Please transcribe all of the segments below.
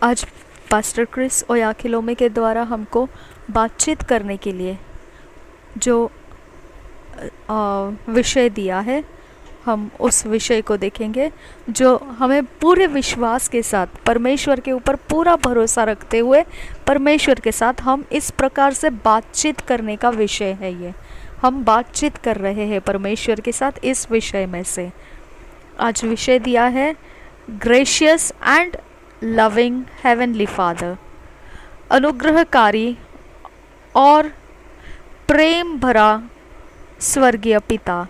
आज pastor Chris ओयाखिलोमे के द्वारा हमको बातचीत करने के लिए जो विषय दिया है, हम उस विषय को देखेंगे जो हमें पूरे विश्वास के साथ परमेश्वर के ऊपर पूरा भरोसा रखते हुए परमेश्वर के साथ हम इस प्रकार से बातचीत करने का विषय है। ये हम बातचीत कर रहे हैं परमेश्वर के साथ इस विषय में से। आज विषय दिया है gracious and loving heavenly father, अनुग्रहकारी और प्रेम भरा स्वर्गीय पिता।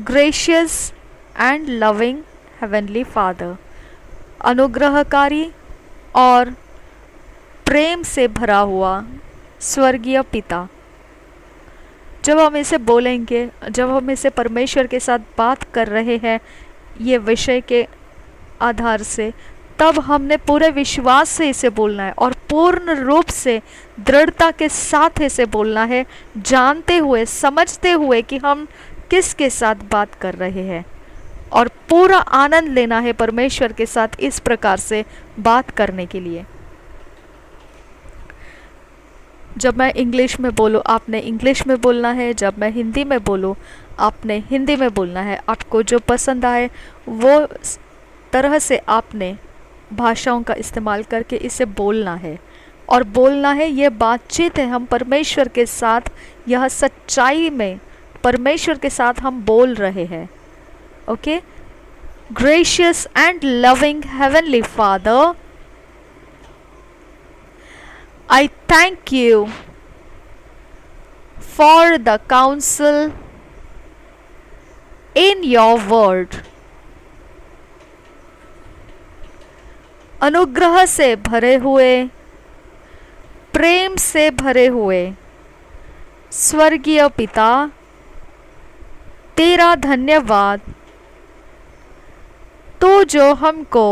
Gracious and loving heavenly father, अनुग्रहकारी और प्रेम से भरा हुआ स्वर्गीय पिता। जब हम इसे बोलेंगे, जब हम इसे परमेश्वर के साथ बात कर रहे हैं ये विषय के आधार से, तब हमने पूरे विश्वास से इसे बोलना है और पूर्ण रूप से दृढ़ता के साथ इसे बोलना है, जानते हुए समझते हुए कि हम किसके साथ बात कर रहे हैं, और पूरा आनंद लेना है परमेश्वर के साथ इस प्रकार से बात करने के लिए। जब मैं इंग्लिश में बोलूँ आपने इंग्लिश में बोलना है, जब मैं हिंदी में बोलूँ आपने हिंदी में बोलना है। आपको जो पसंद आए वो तरह से आपने भाषाओं का इस्तेमाल करके इसे बोलना है और बोलना है। ये बातचीत है हम परमेश्वर के साथ, यह सच्चाई में परमेश्वर के साथ हम बोल रहे हैं। Okay, gracious and loving heavenly father, I thank you for the counsel in your word. अनुग्रह से भरे हुए, प्रेम से भरे हुए स्वर्गीय पिता, तेरा धन्यवाद। तो जो हमको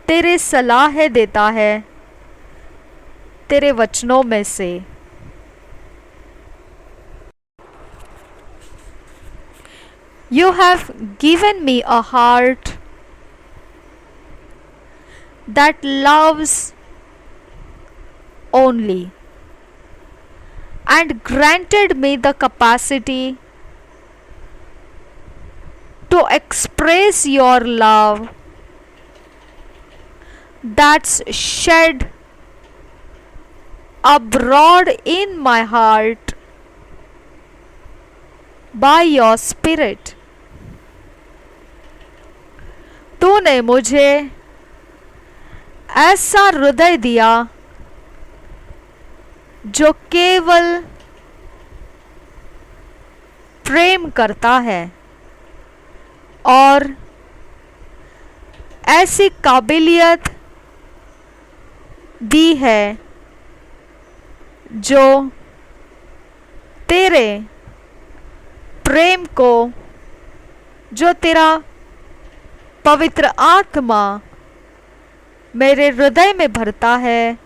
तेरे सलाह देता है तेरे वचनों में से। You have given me a heart that loves only and granted me the capacity to express your love that's shed abroad in my heart by your spirit. तूने मुझे ऐसा हृदय दिया जो केवल प्रेम करता है और ऐसी काबिलियत दी है जो तेरे प्रेम को, जो तेरा पवित्र आत्मा मेरे हृदय में भरता है,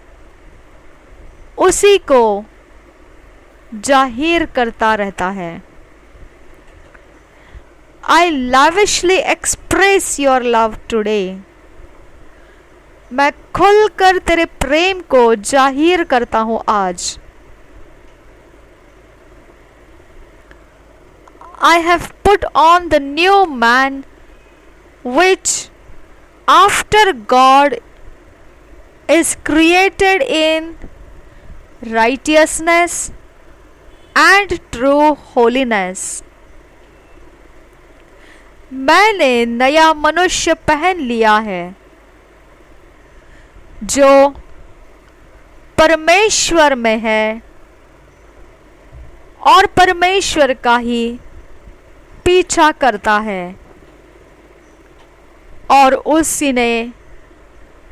उसी को जाहिर करता रहता है। I lavishly express your love today. मैं खुलकर तेरे प्रेम को जाहिर करता हूं आज। I have put on the new man which after God is created in righteousness and true holiness. मैंने नया मनुष्य पहन लिया है जो परमेश्वर में है और परमेश्वर का ही पीछा करता है, और उसी ने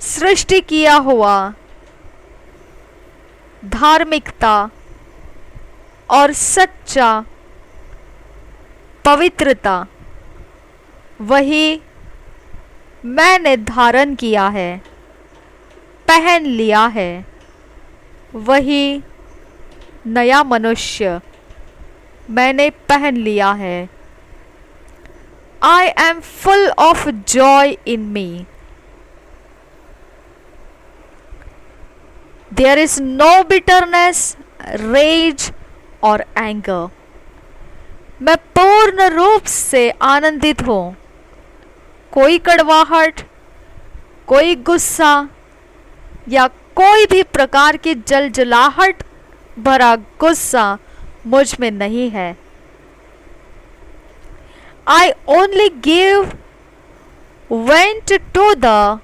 सृष्टि किया हुआ धार्मिकता और सच्चा पवित्रता वही मैंने धारण किया है, पहन लिया है। वही नया मनुष्य मैंने पहन लिया है। I am full of joy in me. There is no bitterness, rage or anger. मैं पूर्ण रूप से आनंदित हूँ. कोई कड़वाहट, कोई गुस्सा या कोई भी प्रकार की जलजलाहट भरा गुस्सा मुझ में नहीं है. I only give vent to the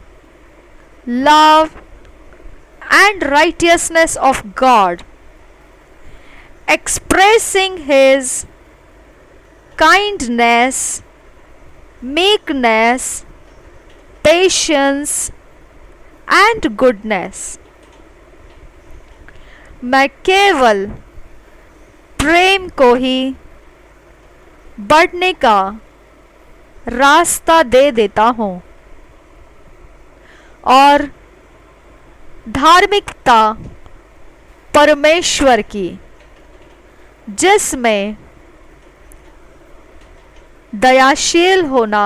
love and righteousness of God, expressing His kindness, meekness, patience and goodness. मैं केवल प्रेम को ही बढ़ने का रास्ता दे देता हूँ और धार्मिकता परमेश्वर की, जिसमें दयाशील होना,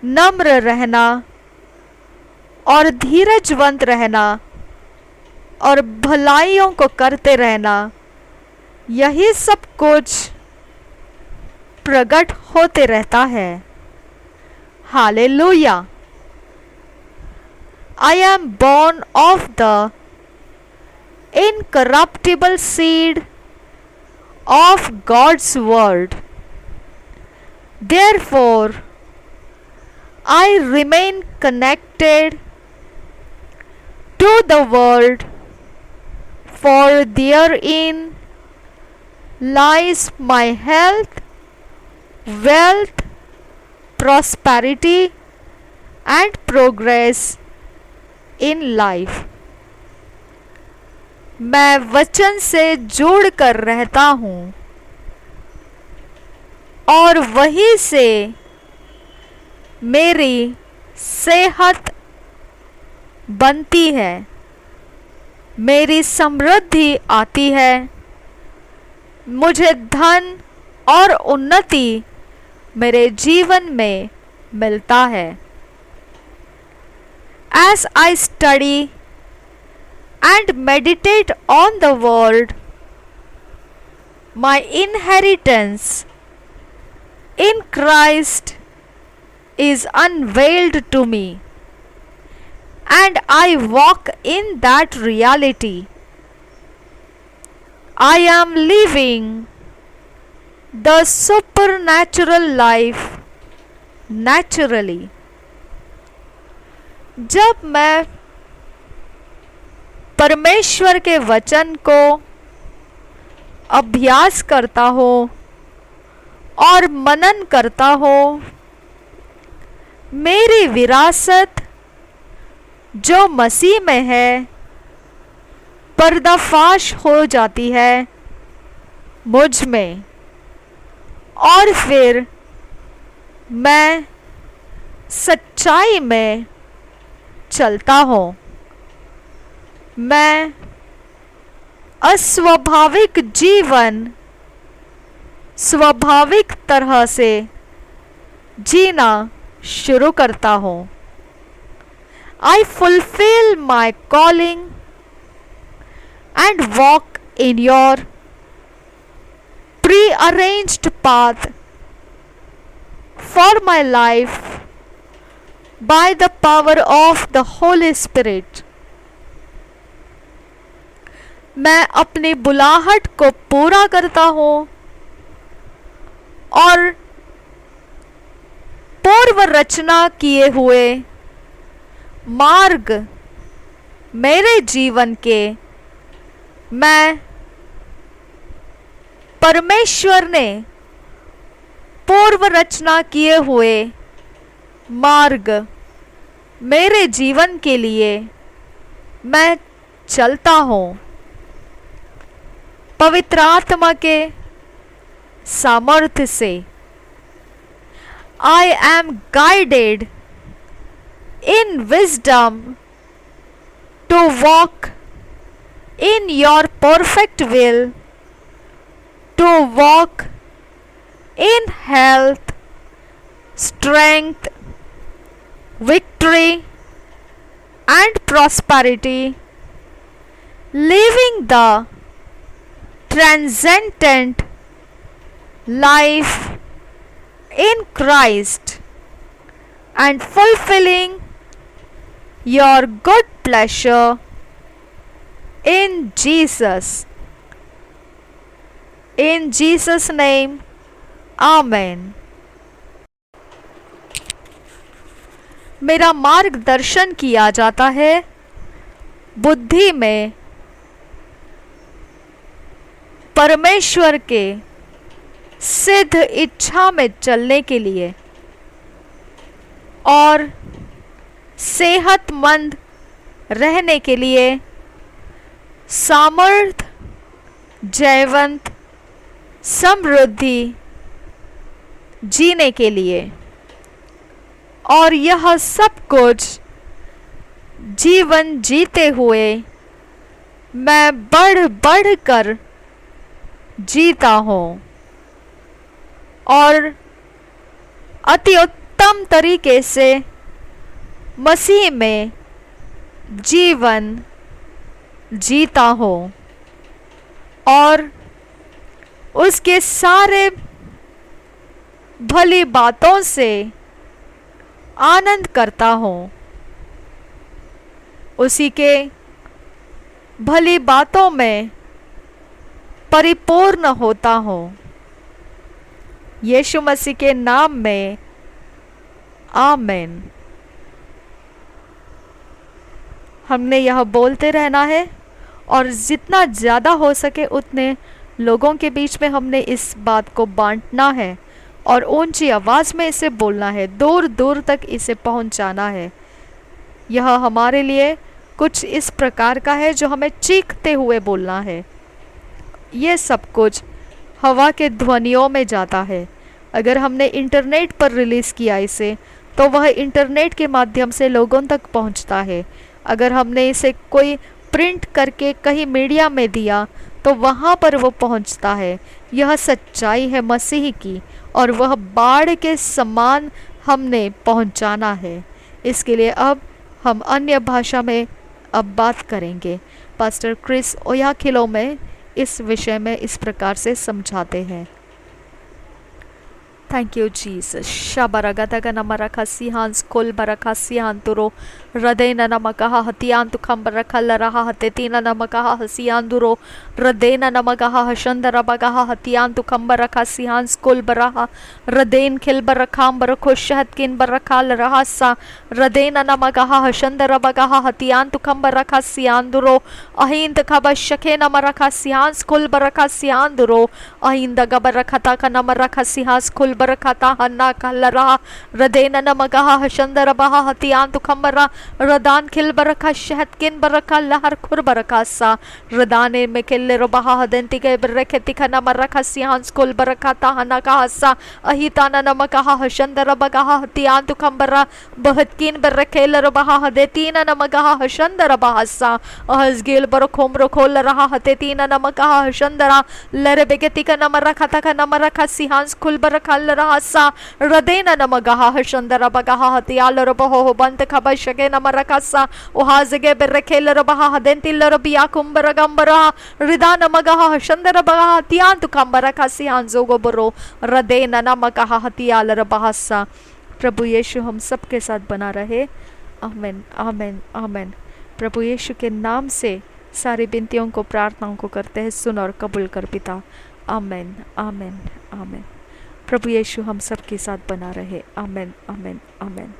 नम्र रहना और धीरजवंत रहना और भलाइयों को करते रहना, यही सब कुछ प्रकट होते रहता है. Hallelujah. I am born of the incorruptible seed of God's word. Therefore, I remain connected to the world, for therein lies my health, wealth, prosperity and progress in life. मैं वचन से जुड़ कर रहता हूँ और वहीं से मेरी सेहत बनती है, मेरी समृद्धि आती है, मुझे धन और उन्नति मेरे जीवन में मिलता है. As I study and meditate on the word, my inheritance in Christ is unveiled to me, and I walk in that reality. I am living the supernatural life naturally. जब मैं परमेश्वर के वचन को अभ्यास करता हूँ और मनन करता हूँ, मेरी विरासत जो मसीह में है पर्दाफाश हो जाती है मुझ में, और फिर मैं सच्चाई में चलता हूँ. मैं अस्वाभाविक जीवन स्वाभाविक तरह से जीना शुरू करता हूँ. I fulfill my calling and walk in your prearranged path for my life by the power of the Holy Spirit. मैं अपनी बुलाहट को पूरा करता हूँ और पूर्व रचना किए हुए मार्ग मेरे जीवन के मैं परमेश्वर ने पूर्व रचना किए हुए मार्ग मेरे जीवन के लिए मैं चलता हूँ. पवित्र आत्मा के सामर्थ्य से I am guided in wisdom to walk in your perfect will, to walk in health strength, victory, and prosperity, living the transcendent life in Christ and fulfilling your good pleasure in Jesus. In Jesus' name, Amen. मेरा मार्गदर्शन किया जाता है बुद्धि में परमेश्वर के सिद्ध इच्छा में चलने के लिए और सेहतमंद रहने के लिए, सामर्थ, जयवंत, समृद्धि जीने के लिए, और यह सब कुछ जीवन जीते हुए मैं बढ़ बढ़ कर जीता हूँ और अति उत्तम तरीके से मसीह में जीवन जीता हूँ और उसके सारे भली बातों से आनंद करता हूँ, उसी के भली बातों में परिपूर्ण होता हूँ। यीशु मसीह के नाम में आमीन। हमने यह बोलते रहना है और जितना ज़्यादा हो सके उतने लोगों के बीच में हमने इस बात को बांटना है और ऊंची आवाज़ में इसे बोलना है, दूर दूर तक इसे पहुंचाना है। यह हमारे लिए कुछ इस प्रकार का है जो हमें चीखते हुए बोलना है। ये सब कुछ हवा के ध्वनियों में जाता है। अगर हमने इंटरनेट पर रिलीज़ किया इसे तो वह इंटरनेट के माध्यम से लोगों तक पहुंचता है। अगर हमने इसे कोई प्रिंट करके कहीं मीडिया में दिया तो वहाँ पर वो पहुँचता है। यह सच्चाई है मसीह की और वह बाढ़ के समान हमने पहुँचाना है। इसके लिए अब हम अन्य भाषा में अब बात करेंगे। पास्टर क्रिस ओयाखिलो में इस विषय में इस प्रकार से समझाते हैं। Thank you, Jesus. Shabaragadaga namarakasihan skol barakasihan turo radena namakaha hatian tukham barakallaraha hatetina namakaha hasian duro radena namakaha hashandara bagaha hatian tukham barakasihan skol baraha raden khil barakham barakhoshhatkin barakal rahasa radena namakaha hashandara bagaha hatian tukham barakasian duro ahind khabashake namarakasihan skol barakasian duro ahind gabarakata namarakasihan skol बरखता हन्ना कलरा रदेन नमगहा हशंदर बहा हतियान तुखमरा रदान खिल बरखा शहतकिन बरखा लहर खुर बरखासा रदाने में किल्ले रबहा हदंती के बरखे तिखना मरखा सियान स्कूल बरखाता हन्ना कहासा अहिताना नमगहा हशंदर बगहा हतियान तुखमरा बहतकिन बरखे लरबहा हदेतीन नमगहा हशंदर बहासा अहजगिल बरखोम रखोल रहा हतेतीन नमगहा हशंदरा लरबेगति का नमरखा तक नमरखा सियान स्कूल बरखा रहसा रदेना नमगहा हशंदरा बगहा हतियाल रबहो बंत खबशगे नमरकसा उहाजगे बरखेल रबहा हदेंतिल रबिया कुंबरगंबरा रिदा नमगहा हशंदरा बगहा हतियान तुकंबरका सियान जोगो बरो रदेना नमगहा हतियाल रबहसा। प्रभु यीशु हम सबके साथ बना रहे। आमीन आमीन आमीन। प्रभु यीशु के नाम से सारी विनतियों को प्रार्थनाओं को करते हैं, सुन और कबूल कर पिता। आमीन आमीन आमीन। प्रभु यीशु हम सबके साथ बना रहे। आमीन आमीन आमीन।